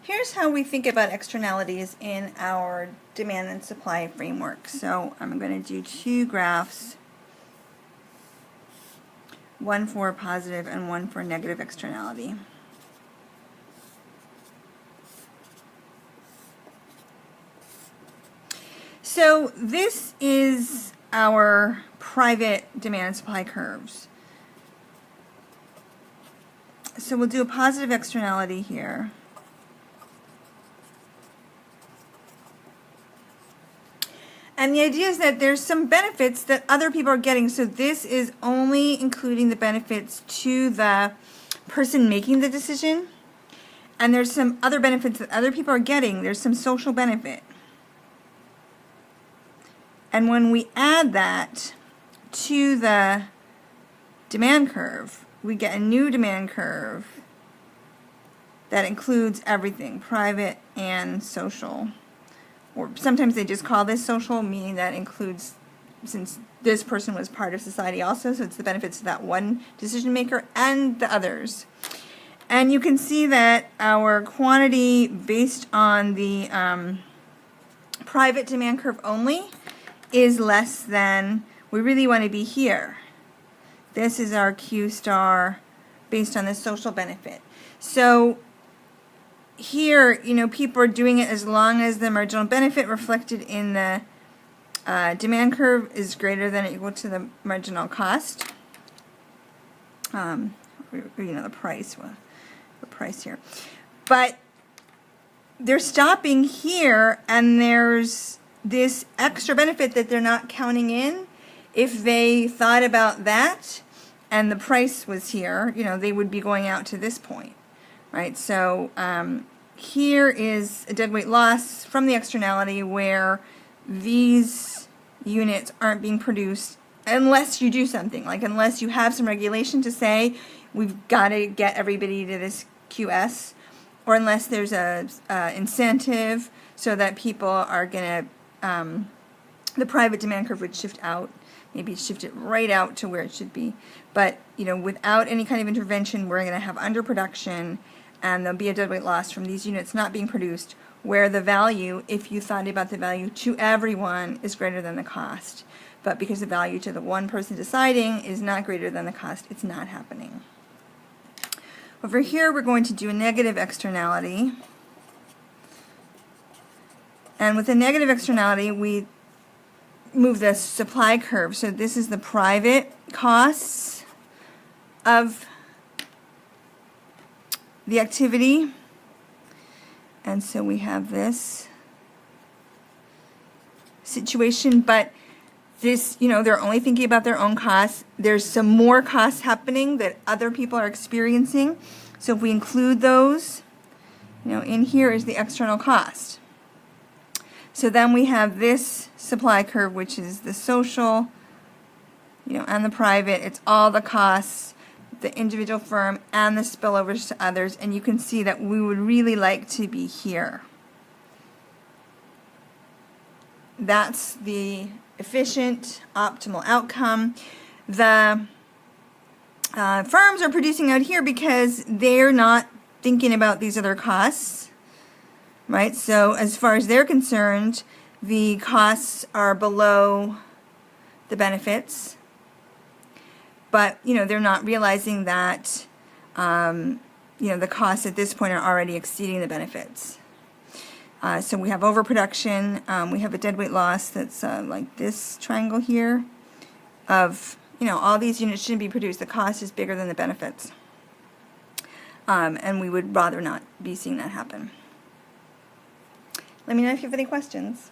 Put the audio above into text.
Here's how we think about externalities in our demand and supply framework. So I'm going to do two graphs, one for positive and one for negative externality. So this is our private demand and supply curves. So we'll do a positive externality here. And the idea is that there's some benefits that other people are getting. So this is only including the benefits to the person making the decision. And there's some other benefits that other people are getting. There's some social benefit. And when we add that to the demand curve, we get a new demand curve that includes everything, private and social. Or sometimes they just call this social, meaning that includes, since this person was part of society also, so it's the benefits of that one decision maker and the others. And you can see that our quantity based on the private demand curve only is less than, we really want to be here. This is our Q star based on the social benefit. So here, people are doing it as long as the marginal benefit reflected in the demand curve is greater than or equal to the marginal cost. The price here. But they're stopping here, and there's this extra benefit that they're not counting in. If they thought about that and the price was here, they would be going out to this point. Right, so here is a deadweight loss from the externality where these units aren't being produced unless you do something, like unless you have some regulation to say we've got to get everybody to this QS, or unless there's a incentive so that people are going to, the private demand curve would shift out, maybe shift it right out to where it should be. But without any kind of intervention, we're going to have underproduction, and there'll be a deadweight loss from these units not being produced, where the value, if you thought about the value to everyone, is greater than the cost. But because the value to the one person deciding is not greater than the cost, it's not happening. Over here, we're going to do a negative externality. And with a negative externality, we move the supply curve. So this is the private costs of the activity, and so we have this situation, but this, they're only thinking about their own costs. There's some more costs happening that other people are experiencing, so if we include those, in here is the external cost. So then we have this supply curve, which is the social, and the private. It's all the costs, the individual firm, and the spillovers to others, and you can see that we would really like to be here. That's the efficient, optimal outcome. The firms are producing out here because they're not thinking about these other costs, right? So as far as they're concerned, the costs are below the benefits. But, they're not realizing that, the costs at this point are already exceeding the benefits. So we have overproduction. We have a deadweight loss that's like this triangle here of, all these units shouldn't be produced. The cost is bigger than the benefits. And we would rather not be seeing that happen. Let me know if you have any questions.